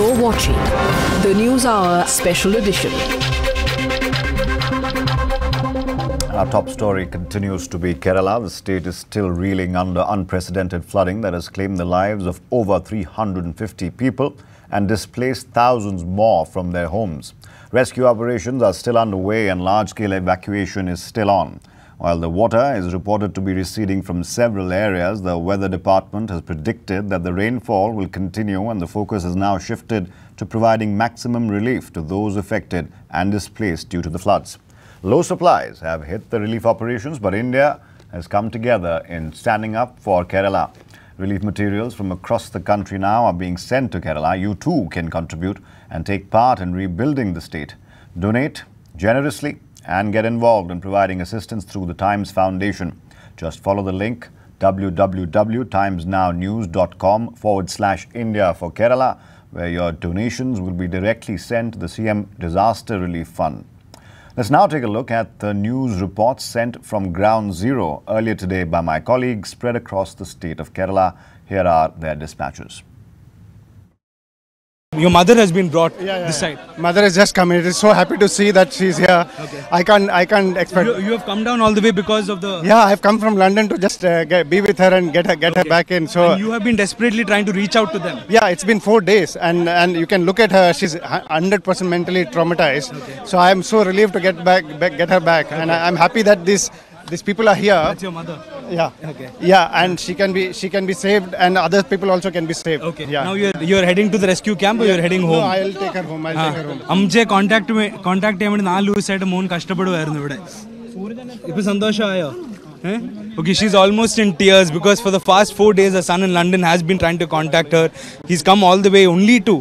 You're watching the News Hour Special Edition. Our top story continues to be Kerala. The state is still reeling under unprecedented flooding that has claimed the lives of over 350 people and displaced thousands more from their homes. Rescue operations are still underway and large-scale evacuation is still on. While the water is reported to be receding from several areas, the weather department has predicted that the rainfall will continue and the focus has now shifted to providing maximum relief to those affected and displaced due to the floods. Low supplies have hit the relief operations, but India has come together in standing up for Kerala. Relief materials from across the country now are being sent to Kerala. You too can contribute and take part in rebuilding the state. Donate generously and get involved in providing assistance through the Times Foundation. Just follow the link www.timesnownews.com/India for Kerala, where your donations will be directly sent to the CM Disaster Relief Fund. Let's now take a look at the news reports sent from Ground Zero earlier today by my colleagues spread across the state of Kerala. Here are their dispatches. Your mother has been brought this side. Mother has just come. It is so happy to see that she's here. Okay. I can't expect. You have come down all the way because of the. Yeah, I have come from London to just be with her and get her back in. So and you have been desperately trying to reach out to them. Yeah, it's been 4 days, and you can look at her. She's 100% mentally traumatized. Okay. So I am so relieved to get her back, okay. And I'm happy that these people are here. That's your mother. Yeah. Okay. Yeah, and she can be saved, and other people also can be saved. Okay. Yeah. Now you're heading to the rescue camp, or you're heading home? No, I'll take her home. Amche contact ചെയ്യാൻ വേണ്ടി 4 ദിവസമായിട്ട് മോൻ കഷ്ടപ്പെടുവായിരുന്നു ഇവിടെ. ഇപ്പോ സന്തോഷമായോ? Okay, she's almost in tears because for the past 4 days her son in London has been trying to contact her. He's come all the way only to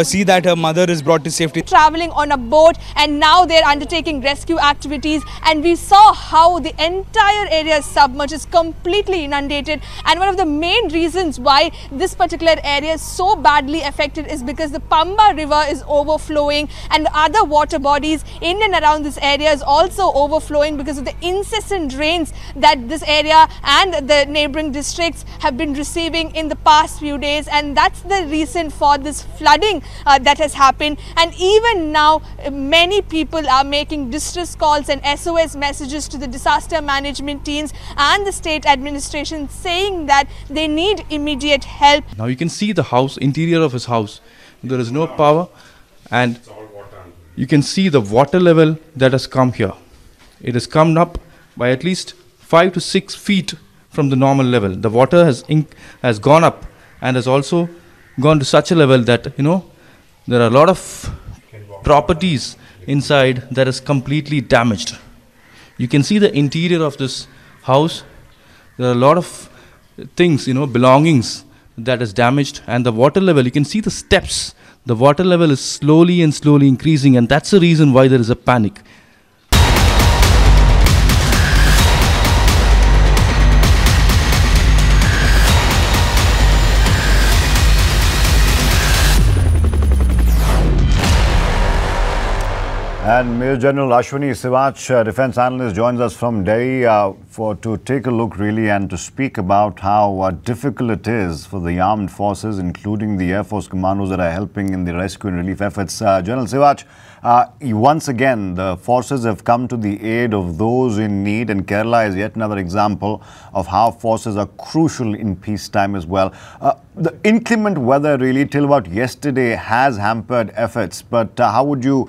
see that her mother is brought to safety. Traveling on a boat, and now they're undertaking rescue activities, and we saw how the entire area is submerged, is completely inundated, and one of the main reasons why this particular area is so badly affected is because the Pamba river is overflowing and the other water bodies in and around this area is also overflowing because of the incessant rains that this area and the neighboring districts have been receiving in the past few days, and that's the reason for this flooding that has happened. And even now many people are making distress calls and SOS messages to the disaster management teams and the state administration saying that they need immediate help. Now you can see the house, interior of his house. There is no power, and you can see the water level that has come here. It has come up by at least 5 to 6 feet from the normal level. The water has gone up and has also gone to such a level that, there are a lot of properties inside that is completely damaged. You can see the interior of this house. There are a lot of things, belongings that is damaged, and the water level, you can see the steps. The water level is slowly increasing, and that's the reason why there is a panic. And Major General Ashwini Sivach, defense analyst, joins us from Delhi to take a look really and to speak about how difficult it is for the armed forces, including the Air Force commandos that are helping in the rescue and relief efforts. General Sivach, once again, the forces have come to the aid of those in need, and Kerala is yet another example of how forces are crucial in peacetime as well. The inclement weather really till about yesterday has hampered efforts, but how would you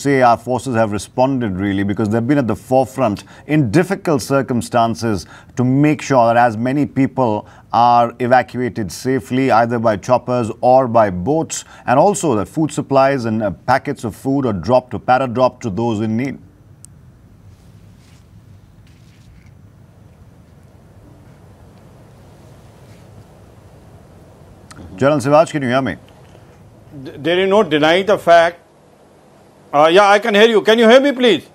say our forces have responded really, because they've been at the forefront in difficult circumstances to make sure that as many people are evacuated safely either by choppers or by boats, and also that food supplies and packets of food are dropped or para-dropped to those in need? General Sivach, can you hear me? There is no denying the fact. Yeah, I can hear you. Can you hear me, please?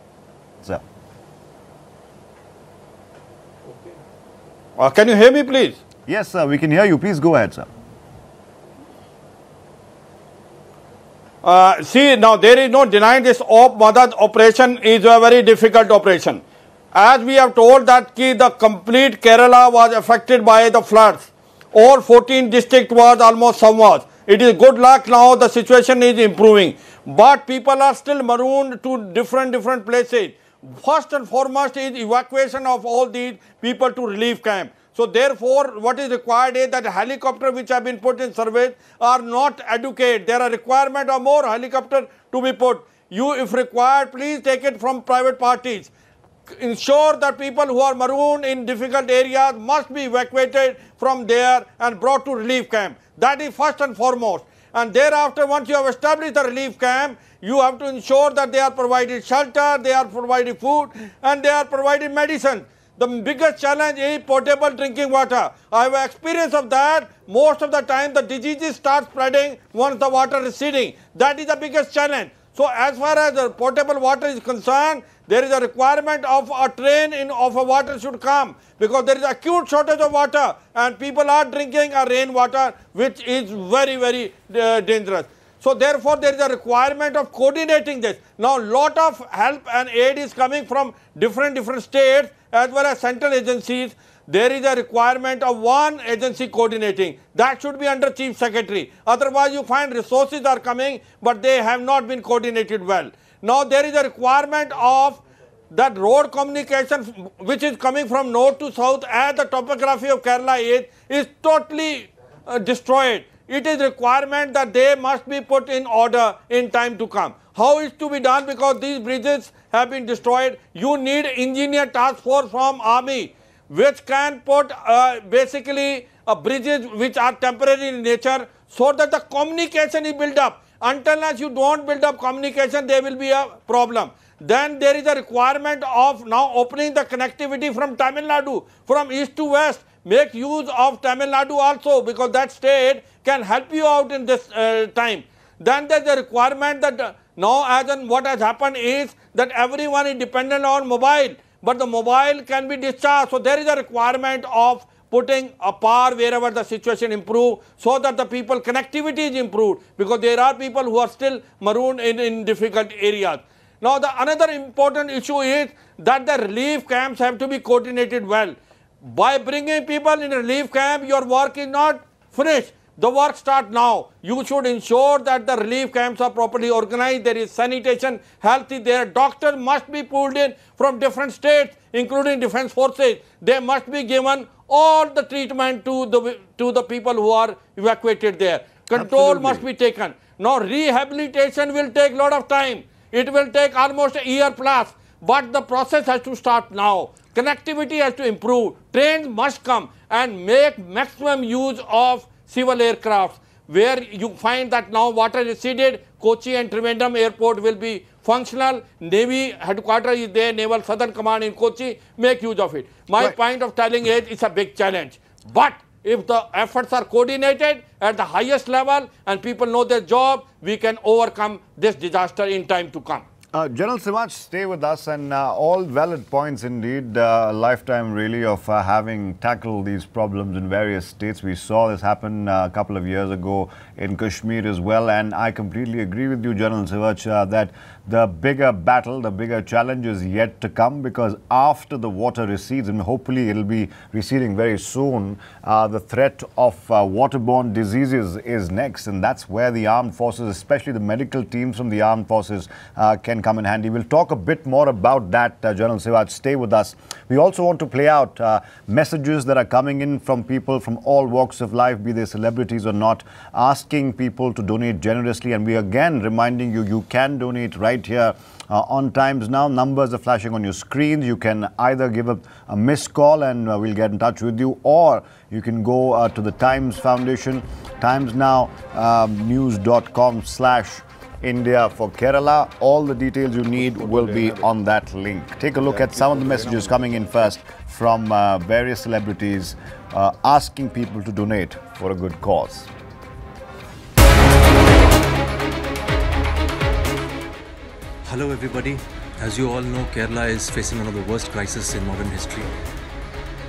Sir. Can you hear me, please? Yes, sir. We can hear you. Please go ahead, sir. See, now there is no denying this Madad operation is a very difficult operation. As we have told that the complete Kerala was affected by the floods. All 14 districts was almost submerged. It is good luck now the situation is improving. But people are still marooned to different places. First and foremost is evacuation of all these people to relief camp. So therefore, what is required is that helicopters which have been put in service are not adequate. There are requirement of more helicopters to be put. You, if required, please take it from private parties. Ensure that people who are marooned in difficult areas must be evacuated from there and brought to relief camp. That is first and foremost. And thereafter, once you have established the relief camp, you have to ensure that they are provided shelter, they are provided food, and they are provided medicine. The biggest challenge is potable drinking water. I have experience of that. Most of the time, the diseases start spreading once the water is receding. That is the biggest challenge. So as far as the potable water is concerned, there is a requirement of a train of a water should come, because there is acute shortage of water and people are drinking a rainwater, which is very dangerous. So therefore, there is a requirement of coordinating this. Now, lot of help and aid is coming from different states as well as central agencies. There is a requirement of one agency coordinating. That should be under Chief Secretary. Otherwise, you find resources are coming, but they have not been coordinated well. Now, there is a requirement of that road communication which is coming from north to south, as the topography of Kerala is totally destroyed. It is requirement that they must be put in order in time to come. How is to be done? Because these bridges have been destroyed. You need engineer task force from army, which can put basically bridges which are temporary in nature, so that the communication is built up. Until as you don't build up communication, there will be a problem. Then there is a requirement of now opening the connectivity from Tamil Nadu, from east to west. Make use of Tamil Nadu also, because that state can help you out in this time. Then there is a requirement that now, as in what has happened is that everyone is dependent on mobile, but the mobile can be discharged. So there is a requirement of putting a power wherever the situation improves, so that the people connectivity is improved, because there are people who are still marooned in difficult areas. Now, the another important issue is that the relief camps have to be coordinated well. By bringing people in relief camp, your work is not finished. The work starts now. You should ensure that the relief camps are properly organized. There is sanitation, health is there. Doctors must be pulled in from different states, including defense forces. They must be given all the treatment to the people who are evacuated there. Control must be taken. Now, rehabilitation will take a lot of time. It will take almost a year plus. But the process has to start now. Connectivity has to improve. Trains must come and make maximum use of civil aircrafts. Where you find that now water is receded, Kochi and Trivandrum airport will be functional. Navy headquarters is there, Naval Southern Command in Kochi. Make use of it. My point of telling is it's a big challenge. But if the efforts are coordinated at the highest level and people know their job, we can overcome this disaster in time to come. General Sivach, stay with us, and all valid points indeed. A lifetime really of having tackled these problems in various states. We saw this happen a couple of years ago in Kashmir as well, and I completely agree with you, General Sivach, that the bigger battle, the bigger challenge is yet to come, because after the water recedes, and hopefully it'll be receding very soon, the threat of waterborne diseases is next, and that's where the armed forces, especially the medical teams from the armed forces, can come in handy. We'll talk a bit more about that, General Sivach. Stay with us. We also want to play out messages that are coming in from people from all walks of life, be they celebrities or not, asking people to donate generously. And we again reminding you, you can donate right here on Times Now. Numbers are flashing on your screens. You can either give a missed call and we'll get in touch with you, or you can go to the Times Foundation, timesnownews.com/India for Kerala. All the details you need will be on that link. Take a look at some of the messages coming in first from various celebrities asking people to donate for a good cause. Hello everybody. As you all know, Kerala is facing one of the worst crises in modern history.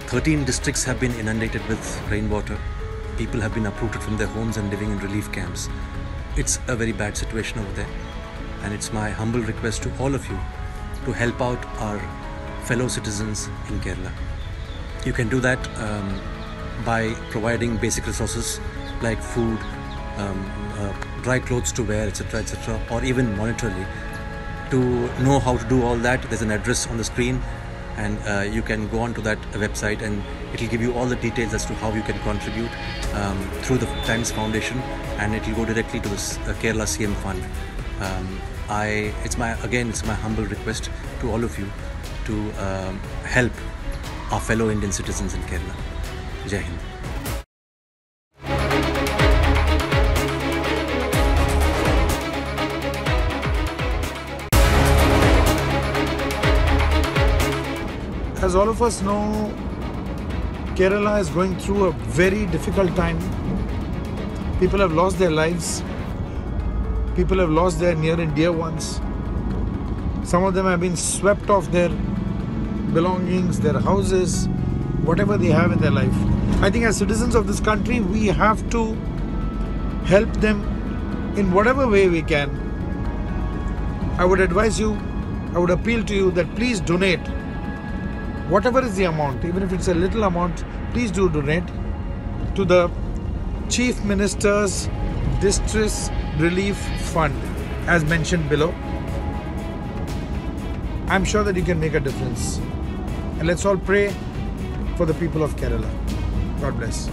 13 districts have been inundated with rainwater. People have been uprooted from their homes and living in relief camps. It's a very bad situation over there, and it's my humble request to all of you to help out our fellow citizens in Kerala. You can do that by providing basic resources like food, dry clothes to wear, etc., or even monetarily. To know how to do all that, there's an address on the screen, and you can go onto that website, and it will give you all the details as to how you can contribute through the Times Foundation, and it will go directly to the Kerala CM Fund. It's my humble request to all of you to help our fellow Indian citizens in Kerala. Jai Hind. As all of us know, Kerala is going through a very difficult time. People have lost their lives. People have lost their near and dear ones. Some of them have been swept off their belongings, their houses, whatever they have in their life. I think as citizens of this country, we have to help them in whatever way we can. I would advise you, I would appeal to you that please donate. Whatever is the amount, even if it's a little amount, please do donate to the Chief Minister's Distress Relief Fund, as mentioned below. I'm sure that you can make a difference. And let's all pray for the people of Kerala. God bless.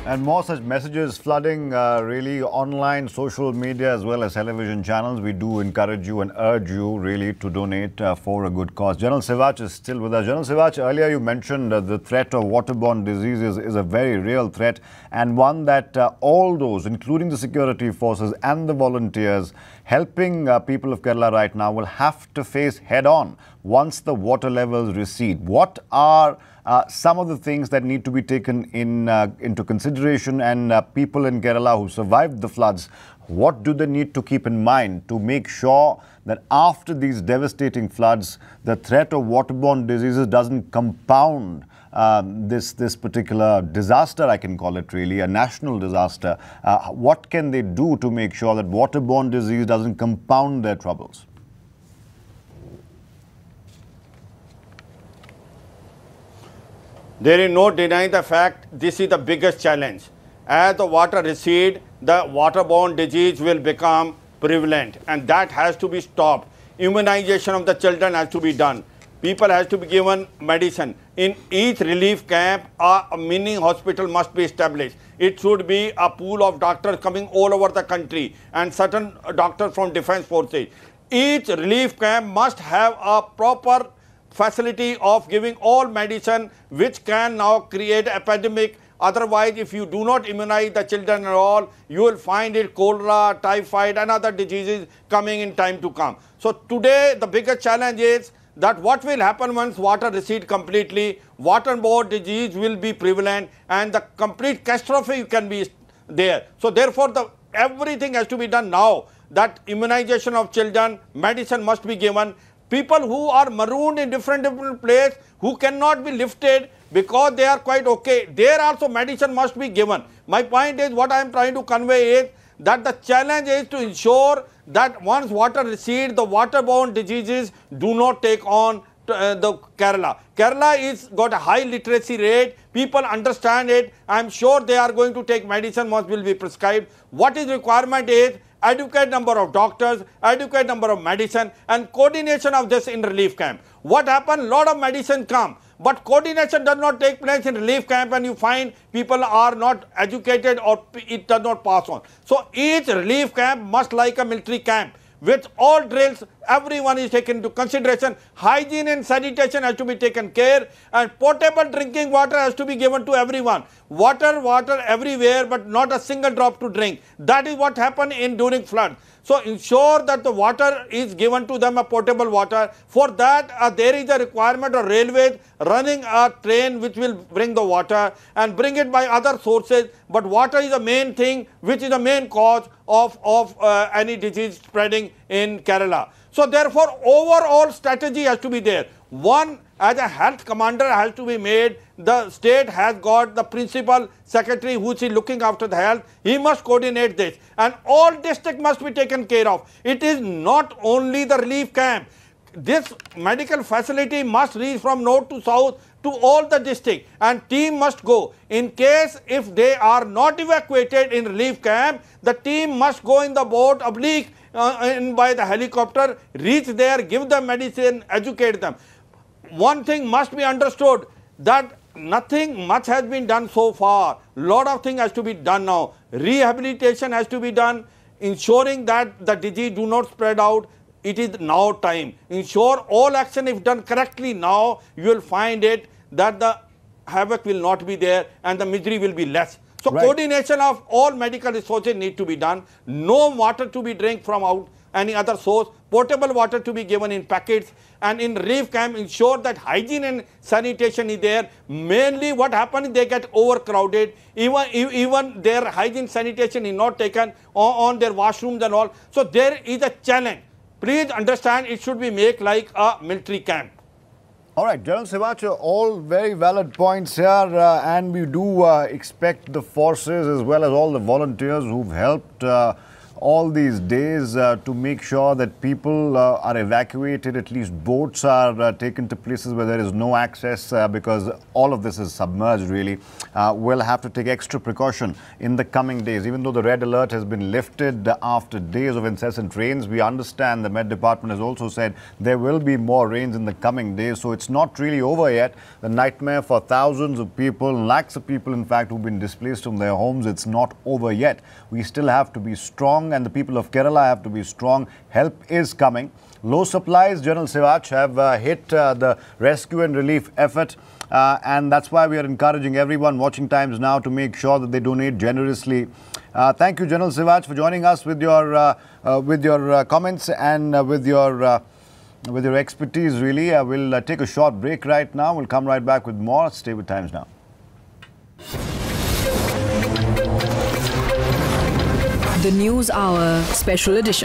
And more such messages flooding really online, social media as well as television channels. We do encourage you and urge you really to donate for a good cause. General Sivach is still with us. General Sivach, earlier you mentioned the threat of waterborne diseases is a very real threat, and one that all those, including the security forces and the volunteers helping people of Kerala right now, will have to face head on once the water levels recede. What are some of the things that need to be taken into consideration, and people in Kerala who survived the floods, what do they need to keep in mind to make sure that after these devastating floods, the threat of waterborne diseases doesn't compound this particular disaster, I can call it really, a national disaster? What can they do to make sure that waterborne disease doesn't compound their troubles? There is no denying the fact this is the biggest challenge. As the water recedes, the waterborne disease will become prevalent, and that has to be stopped. Immunization of the children has to be done. People has to be given medicine. In each relief camp, a mini hospital must be established. It should be a pool of doctors coming all over the country, and certain doctors from defense forces. Each relief camp must have a proper facility of giving all medicine, which can now create epidemic. Otherwise, if you do not immunize the children at all, you will find it cholera, typhoid and other diseases coming in time to come. So today the biggest challenge is that what will happen once water recedes completely, waterborne disease will be prevalent, and the complete catastrophe can be there. So therefore everything has to be done now, that immunization of children, medicine must be given. People who are marooned in different places, who cannot be lifted because they are quite okay, there also medicine must be given. My point is, what I am trying to convey is that the challenge is to ensure that once water recedes, the waterborne diseases do not take on the Kerala. Kerala is got a high literacy rate. People understand it. I am sure they are going to take medicine once will be prescribed. What is requirement is adequate number of doctors, adequate number of medicine, and coordination of this in relief camp. What happened? Lot of medicine come, but coordination does not take place in relief camp, and you find people are not educated or it does not pass on. So each relief camp must like a military camp, with all drills, everyone is taken into consideration. Hygiene and sanitation has to be taken care, and potable drinking water has to be given to everyone. Water everywhere, but not a single drop to drink. That is what happened during flood. So ensure that the water is given to them, a potable water. For that, there is a requirement of railways running a train which will bring the water and bring it by other sources. But water is the main thing, which is the main cause of any disease spreading in Kerala. So therefore, overall strategy has to be there. One, as a health commander has to be made. The state has got the principal secretary who is looking after the health. He must coordinate this, and all districts must be taken care of. It is not only the relief camp. this medical facility must reach from north to south to all the district, and team must go. In case if they are not evacuated in relief camp, the team must go in the boat oblique by the helicopter, reach there, give them medicine, educate them. One thing must be understood, that nothing much has been done so far. Lot of things has to be done now. Rehabilitation has to be done, ensuring that the disease do not spread out. It is now time. Ensure all action if done correctly now, you will find it that the havoc will not be there and the misery will be less. So coordination of all medical resources need to be done. No water to be drink from out any other source. Potable water to be given in packets, and in relief camp ensure that hygiene and sanitation is there. Mainly what happens is they get overcrowded. Even their hygiene sanitation is not taken on their washrooms and all. So there is a challenge. Please understand, it should be made like a military camp. All right, General Sivacha, all very valid points here, and we do expect the forces as well as all the volunteers who've helped all these days to make sure that people are evacuated, at least boats are taken to places where there is no access because all of this is submerged really. We'll have to take extra precaution in the coming days. Even though the red alert has been lifted after days of incessant rains, we understand the Met Department has also said there will be more rains in the coming days, so it's not really over yet. The nightmare for thousands of people, lakhs of people in fact, who've been displaced from their homes, it's not over yet. We still have to be strong, and the people of Kerala have to be strong. Help is coming. Low supplies, General Sivach, have hit the rescue and relief effort, and that's why we are encouraging everyone watching Times Now to make sure that they donate generously. Thank you, General Sivach, for joining us with your comments and with your expertise. Really, we'll take a short break right now. We'll come right back with more. Stay with Times Now. The News Hour Special Edition.